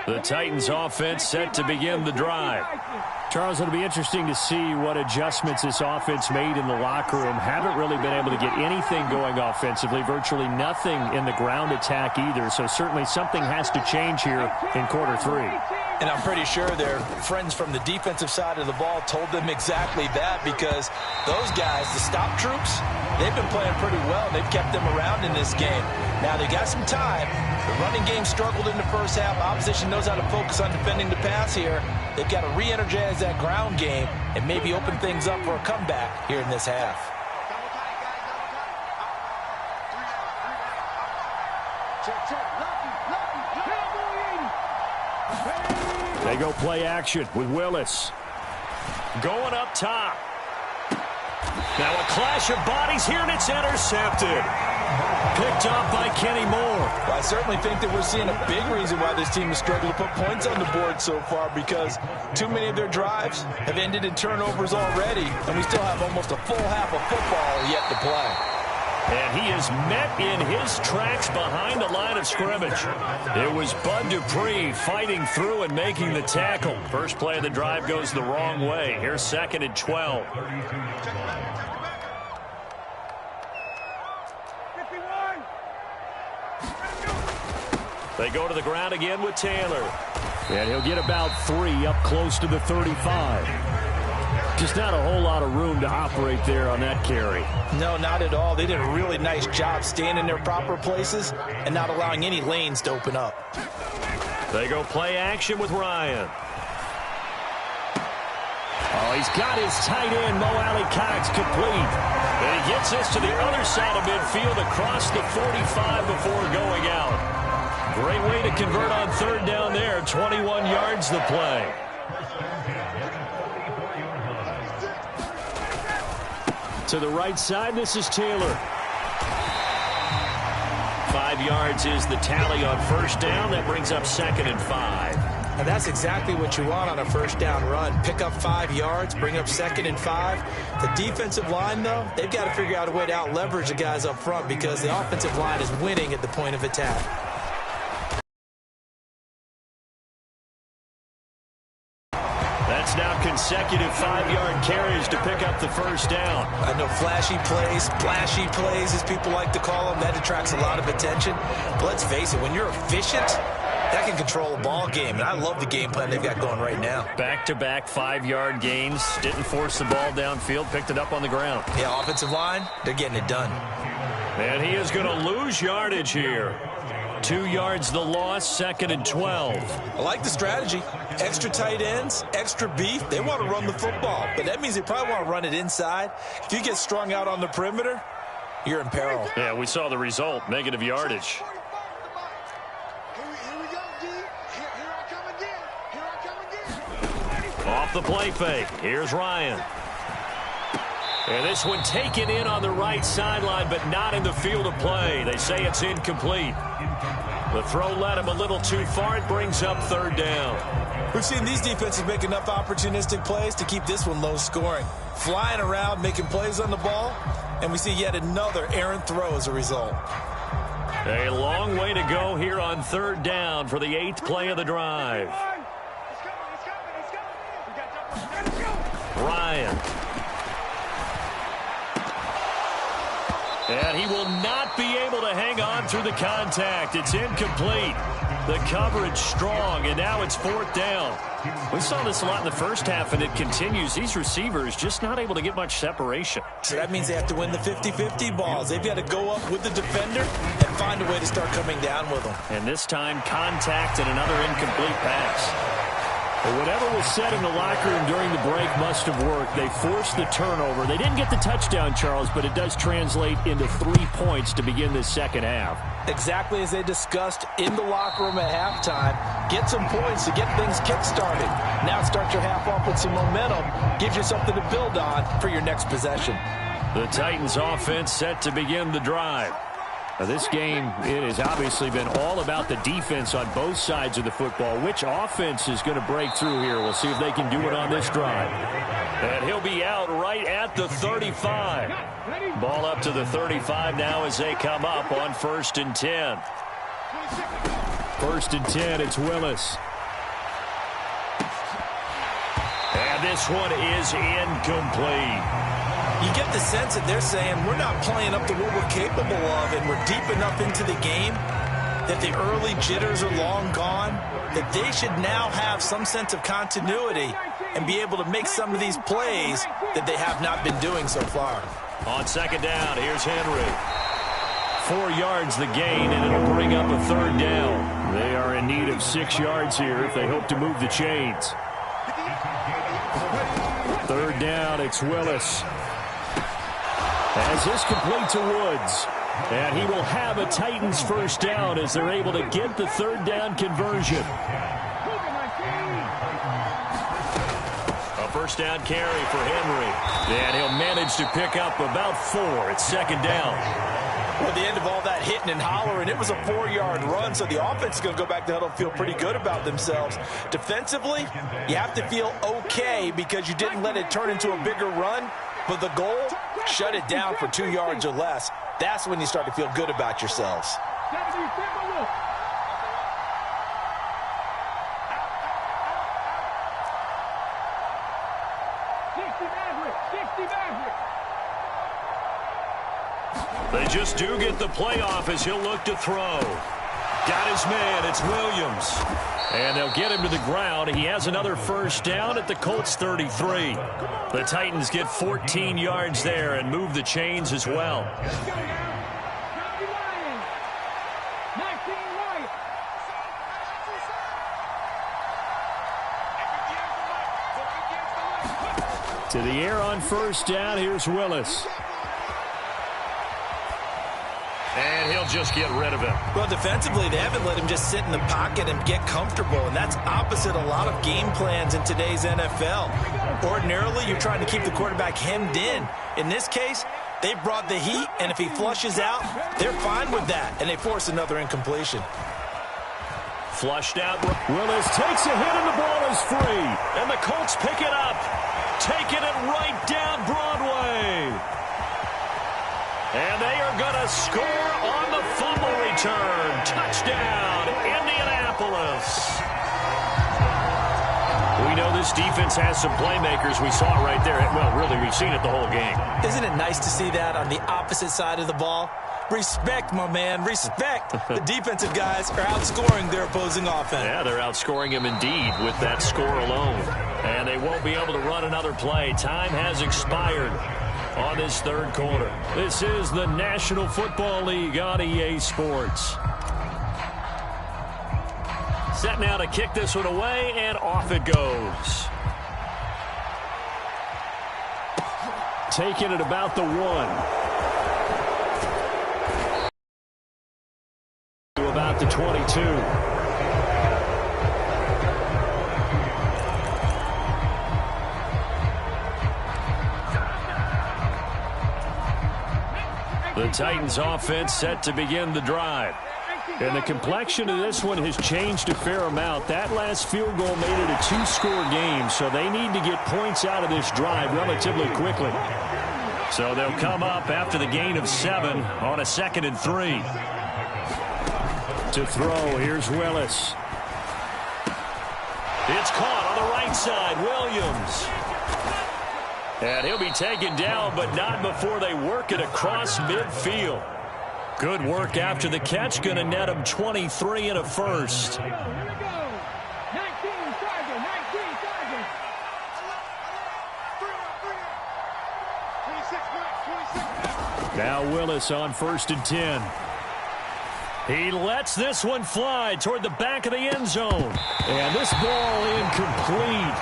The Titans offense set to begin the drive. Charles, it'll be interesting to see what adjustments this offense made in the locker room. Haven't really been able to get anything going offensively, virtually nothing in the ground attack either. So certainly something has to change here in quarter three. And I'm pretty sure their friends from the defensive side of the ball told them exactly that, because those guys, the stop troops, they've been playing pretty well. They've kept them around in this game. Now they got some time. The running game struggled in the first half. Opposition knows how to focus on defending the pass here. They've got to re-energize that ground game and maybe open things up for a comeback here in this half. They go play action with Willis. Going up top. Now a clash of bodies here, and it's intercepted. Picked off by Kenny Moore. Well, I certainly think that we're seeing a big reason why this team has struggled to put points on the board so far, because too many of their drives have ended in turnovers already, and we still have almost a full half of football yet to play. And he is met in his tracks behind the line of scrimmage. It was Bud Dupree fighting through and making the tackle. First play of the drive goes the wrong way. Here's 2nd and 12. They go to the ground again with Taylor. And he'll get about 3 up close to the 35. Just not a whole lot of room to operate there on that carry. No, not at all. They did a really nice job staying in their proper places and not allowing any lanes to open up. They go play action with Ryan. Oh, he's got his tight end, Mo Alley-Cox, complete. And he gets this to the other side of midfield across the 45 before going out. Great way to convert on 3rd down there. 21 yards the play. To the right side, this is Taylor. 5 yards is the tally on 1st down. That brings up 2nd and 5. And that's exactly what you want on a 1st down run. Pick up 5 yards, bring up 2nd and 5. The defensive line, though, they've got to figure out a way to out-leverage the guys up front, because the offensive line is winning at the point of attack. That's now consecutive 5-yard carries to pick up the 1st down. I know flashy plays, splashy plays, as people like to call them, that attracts a lot of attention. But let's face it, when you're efficient, that can control a ball game. And I love the game plan they've got going right now. Back-to-back 5-yard gains. Didn't force the ball downfield. Picked it up on the ground. Yeah, offensive line, they're getting it done. And he is going to lose yardage here. 2 yards the loss, 2nd and 12. I like the strategy. Extra tight ends, extra beef. They want to run the football, but that means they probably want to run it inside. If you get strung out on the perimeter, you're in peril. Yeah, we saw the result, negative yardage. Off the play fake. Here's Ryan. And this one taken in on the right sideline, but not in the field of play. They say it's incomplete. The throw led him a little too far. It brings up 3rd down. We've seen these defenses make enough opportunistic plays to keep this one low scoring. Flying around, making plays on the ball, and we see yet another errant throw as a result. A long way to go here on 3rd down for the 8th play of the drive. Ryan. And he will not be able to hang on through the contact. It's incomplete. The coverage strong, and now it's 4th down. We saw this a lot in the first half, and it continues. These receivers just not able to get much separation. So that means they have to win the 50-50 balls. They've got to go up with the defender and find a way to start coming down with them. And this time, contact and another incomplete pass. Well, whatever was said in the locker room during the break must have worked. They forced the turnover. They didn't get the touchdown, Charles, but it does translate into 3 points to begin this 2nd half. Exactly as they discussed in the locker room at halftime. Get some points to get things kick-started. Now start your half off with some momentum. Gives you something to build on for your next possession. The Titans offense set to begin the drive. Now, this game, it has obviously been all about the defense on both sides of the football. Which offense is going to break through here? We'll see if they can do it on this drive. And he'll be out right at the 35. Ball up to the 35 now as they come up on 1st and 10. 1st and 10, it's Willis. And this one is incomplete. You get the sense that they're saying we're not playing up to what we're capable of, and we're deep enough into the game that the early jitters are long gone, that they should now have some sense of continuity and be able to make some of these plays that they have not been doing so far. On 2nd down, here's Henry. 4 yards the gain, and it'll bring up a 3rd down. They are in need of 6 yards here if they hope to move the chains. 3rd down, it's Willis. As this complete to Woods. And he will have a Titans 1st down as they're able to get the 3rd down conversion. A 1st down carry for Henry. And he'll manage to pick up about 4. It's 2nd down. Well, at the end of all that hitting and hollering, it was a 4-yard run, so the offense is going to go back to huddle and feel pretty good about themselves. Defensively, you have to feel okay because you didn't let it turn into a bigger run, but the goal, shut it down for 2 yards or less. That's when you start to feel good about yourselves. They just do get the playoff as he'll look to throw. Got his man. It's Williams. And they'll get him to the ground. He has another 1st down at the Colts 33. The Titans get 14 yards there and move the chains as well. To the air on 1st down. Here's Willis. And he'll just get rid of it. Well, defensively, they haven't let him just sit in the pocket and get comfortable, and that's opposite a lot of game plans in today's NFL. Ordinarily, you're trying to keep the quarterback hemmed in. In this case, they brought the heat, and if he flushes out, they're fine with that, and they force another incompletion. Flushed out. Willis takes a hit, and the ball is free. And the Colts pick it up, taking it right down Broadway. And they are going to score on the fumble return. Touchdown, Indianapolis. We know this defense has some playmakers. We saw it right there. Well, really, we've seen it the whole game. Isn't it nice to see that on the opposite side of the ball? Respect, my man, respect. The defensive guys are outscoring their opposing offense. Yeah, they're outscoring him indeed with that score alone. And they won't be able to run another play. Time has expired on this 3rd quarter. This is the National Football League on EA Sports. Set now to kick this one away, and off it goes. Taking it about the 1. To about the 22. The Titans offense set to begin the drive. And the complexion of this one has changed a fair amount. That last field goal made it a 2-score game, so they need to get points out of this drive relatively quickly. So they'll come up after the gain of 7 on a 2nd and 3. To throw, here's Willis. It's caught on the right side, Williams. And he'll be taken down, but not before they work it across midfield. Good work after the catch. Going to net him 23 and a 1st. Now Willis on 1st and 10. He lets this one fly toward the back of the end zone. And this ball incomplete.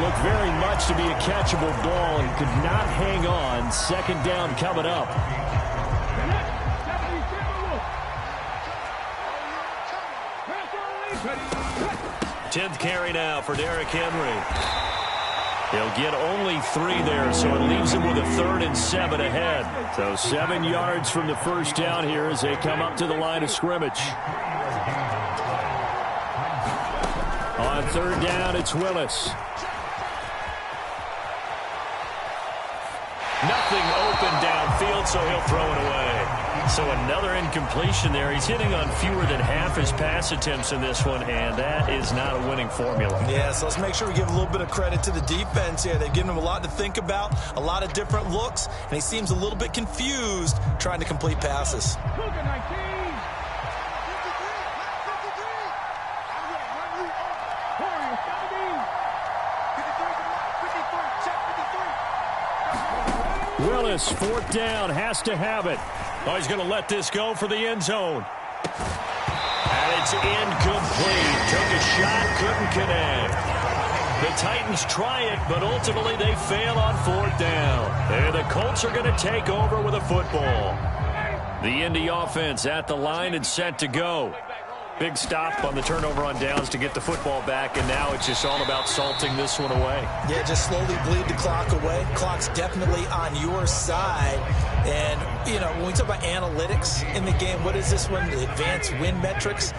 Looked very much to be a catchable ball. He could not hang on. 2nd down coming up. 10th carry now for Derrick Henry. He'll get only 3 there, so it leaves him with a 3rd and 7 ahead. So 7 yards from the 1st down here as they come up to the line of scrimmage. On 3rd down, it's Willis. Nothing open downfield, so he'll throw it away. So another incompletion there. He's hitting on fewer than half his pass attempts in this one, and that is not a winning formula. Yeah, so let's make sure we give a little bit of credit to the defense here. They've given him a lot to think about, a lot of different looks, and he seems a little bit confused trying to complete passes. Willis, fourth down, has to have it. Oh, he's going to let this go for the end zone. And it's incomplete. Took a shot, couldn't connect. The Titans try it, but ultimately they fail on fourth down. And the Colts are going to take over with a football. The Indy offense at the line and set to go. Big stop on the turnover on downs to get the football back, and now it's just all about salting this one away. Yeah, just slowly bleed the clock away. Clock's definitely on your side. And, you know, when we talk about analytics in the game, what is this one? The advanced win metrics?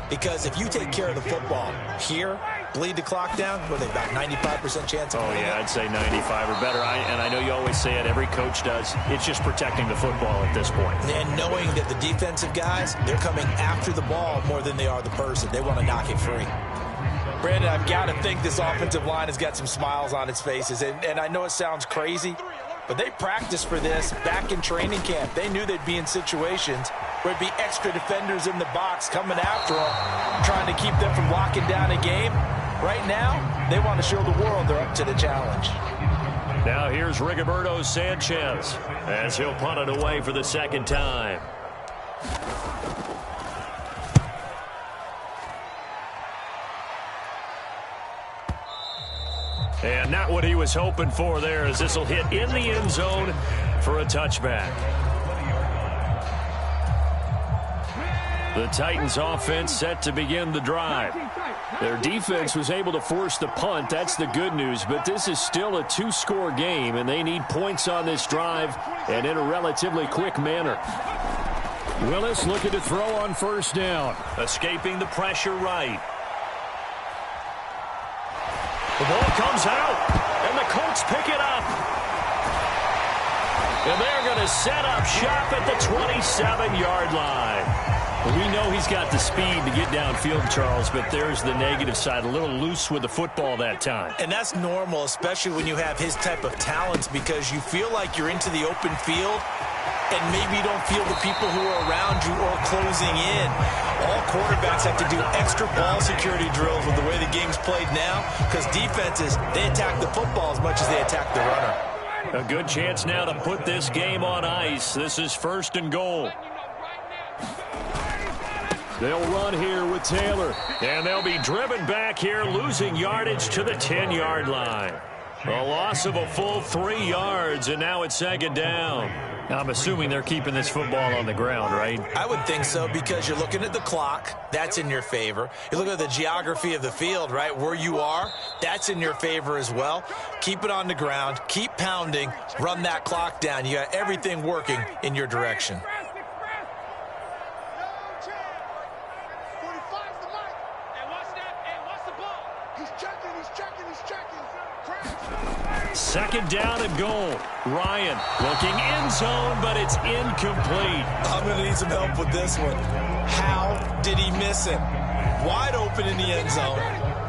Because if you take care of the football here, bleed the clock down, what are they, about 95% chance of winning? Oh, yeah, I'd say 95 or better. And I know you always say it, every coach does. It's just protecting the football at this point. And knowing that the defensive guys, they're coming after the ball more than they are the person. They want to knock it free. Brandon, I've got to think this offensive line has got some smiles on its faces. And I know it sounds crazy, but they practiced for this back in training camp. They knew they'd be in situations where it'd be extra defenders in the box coming after them, trying to keep them from locking down a game. Right now, they want to show the world they're up to the challenge. Now here's Rigoberto Sanchez as he'll punt it away for the second time. And not what he was hoping for there, as this will hit in the end zone for a touchback. The Titans offense set to begin the drive. Their defense was able to force the punt. That's the good news, but this is still a two-score game, and they need points on this drive and in a relatively quick manner. Willis looking to throw on first down. Escaping the pressure right. The ball comes out, and the Colts pick it up. And they're going to set up shop at the 27-yard line. We know he's got the speed to get downfield, Charles, but there's the negative side. A little loose with the football that time. And that's normal, especially when you have his type of talents, because you feel like you're into the open field, and maybe you don't feel the people who are around you or closing in. All quarterbacks have to do extra ball security drills with the way the game's played now, because defenses, they attack the football as much as they attack the runner. A good chance now to put this game on ice. This is first and goal. They'll run here with Taylor. And they'll be driven back here, losing yardage to the 10-yard line. A loss of a full 3 yards, and now it's second down. Now, I'm assuming they're keeping this football on the ground, right? I would think so, because you're looking at the clock. That's in your favor. You look at the geography of the field, right, where you are. That's in your favor as well. Keep it on the ground. Keep pounding. Run that clock down. You got everything working in your direction. Second down and goal. Ryan looking end zone, but it's incomplete. I'm going to need some help with this one. How did he miss him? Wide open in the end zone.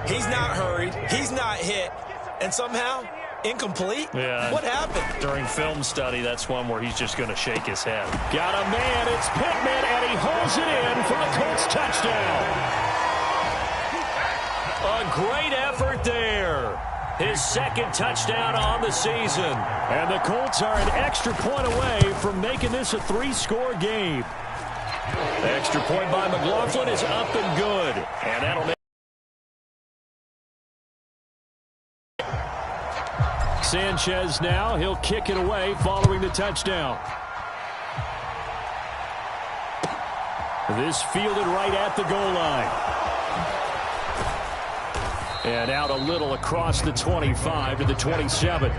He's not hurried. He's not hit. And somehow, incomplete? Yeah. What happened? During film study, that's one where he's just going to shake his head. Got a man. It's Pittman, and he holds it in for the Colts touchdown. A great effort there. His second touchdown on the season. And the Colts are an extra point away from making this a 3-score game. The extra point by McLaughlin is up and good. And that'll make Sanchez now. He'll kick it away following the touchdown. This fielded right at the goal line. And out a little across the 25 to the 27.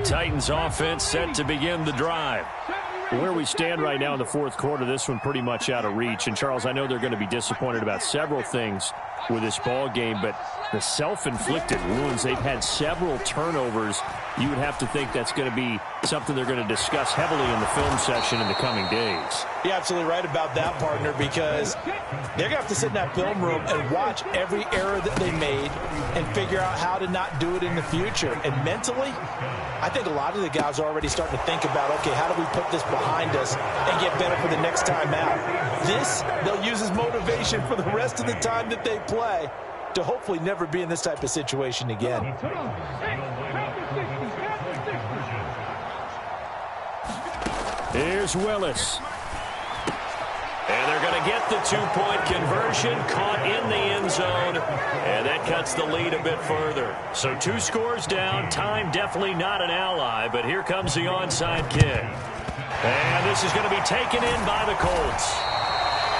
Titans offense set to begin the drive. Where we stand right now in the fourth quarter, this one pretty much out of reach. And, Charles, I know they're going to be disappointed about several things with this ball game, but the self-inflicted wounds, they've had several turnovers. You would have to think that's going to be something they're going to discuss heavily in the film session in the coming days. You're absolutely right about that, partner, because they're going to have to sit in that film room and watch every error that they made and figure out how to not do it in the future. And mentally, I think a lot of the guys are already starting to think about, okay, how do we put this behind us and get better for the next time out? This, they'll use as motivation for the rest of the time that they play to hopefully never be in this type of situation again. Here's Willis. And they're going to get the two-point conversion, caught in the end zone, and that cuts the lead a bit further. So 2 scores down, time definitely not an ally, but here comes the onside kick. And this is going to be taken in by the Colts.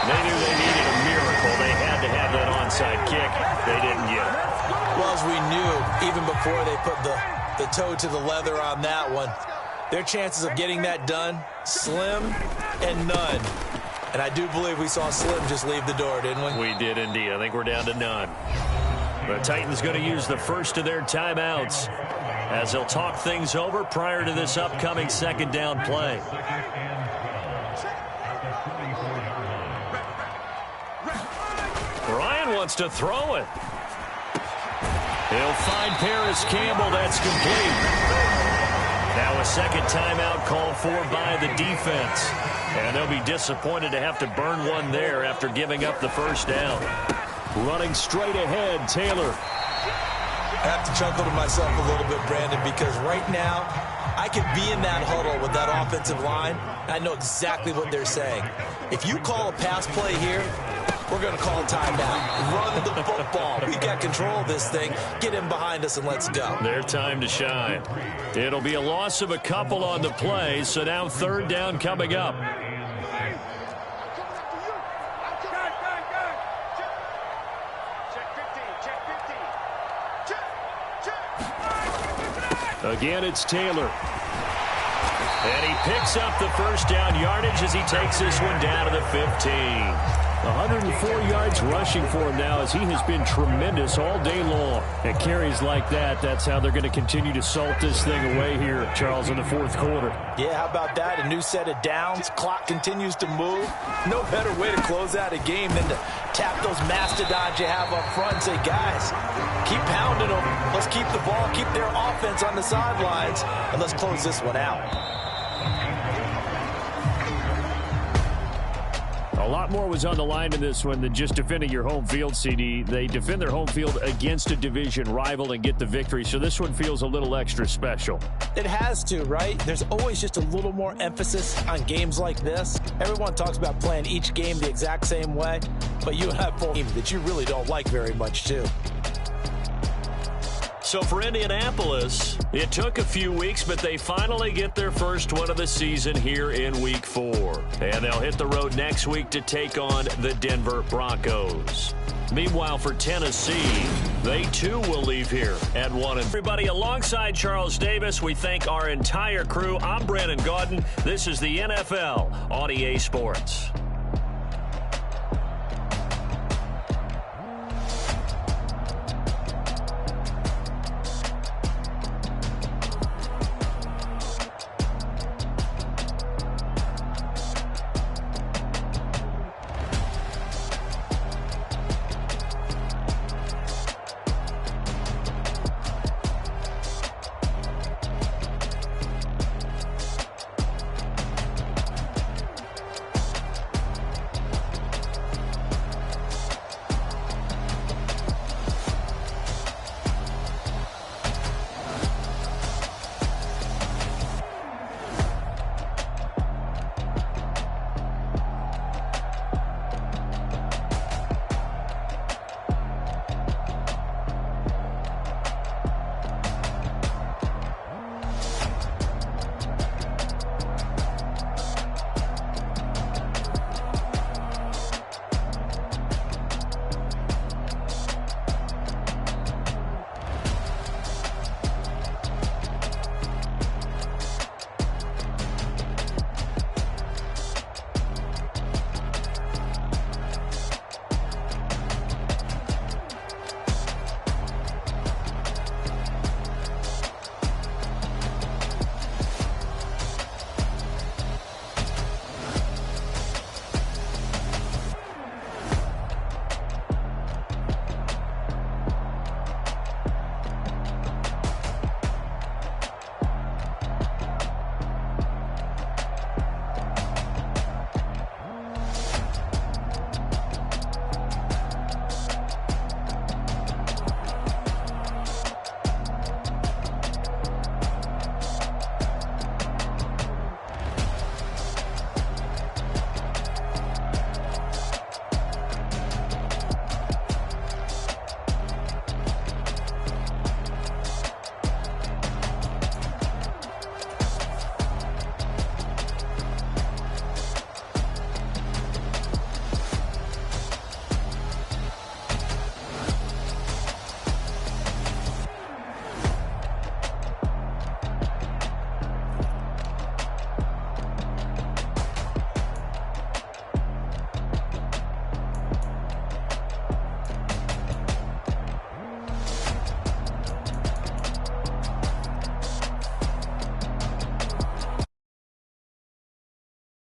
They knew they needed a miracle. They had to have that onside kick. They didn't get it. Well, as we knew, even before they put the toe to the leather on that one, their chances of getting that done, slim and none. And I do believe we saw Slim just leave the door, didn't we? We did indeed. I think we're down to none. The Titans going to use the first of their timeouts as they'll talk things over prior to this upcoming second down play. Ryan wants to throw it. He'll find Paris Campbell. That's complete. Now a second timeout called for by the defense. And they'll be disappointed to have to burn one there after giving up the first down. Running straight ahead, Taylor. I have to chuckle to myself a little bit, Brandon, because right now I could be in that huddle with that offensive line. I know exactly what they're saying. If you call a pass play here, we're going to call a timeout. Run the football. We got control of this thing. Get in behind us and let's go. Their time to shine. It'll be a loss of a couple on the play, so now third down coming up. Again, it's Taylor. And he picks up the first down yardage as he takes this one down to the 15. 104 yards rushing for him now as he has been tremendous all day long. At carries like that, that's how they're going to continue to salt this thing away here, Charles, in the fourth quarter. Yeah, how about that? A new set of downs. Clock continues to move. No better way to close out a game than to tap those mastodons you have up front and say, guys, keep pounding them. Let's keep the ball, keep their offense on the sidelines, and let's close this one out. A lot more was on the line in this one than just defending your home field, CD. They defend their home field against a division rival and get the victory, so this one feels a little extra special. It has to, right? There's always just a little more emphasis on games like this. Everyone talks about playing each game the exact same way, but you have a team that you really don't like very much, too. So for Indianapolis, it took a few weeks, but they finally get their first one of the season here in Week 4. And they'll hit the road next week to take on the Denver Broncos. Meanwhile, for Tennessee, they too will leave here at 1. Everybody, alongside Charles Davis, we thank our entire crew. I'm Brandon Gaudin. This is the NFL on EA Sports.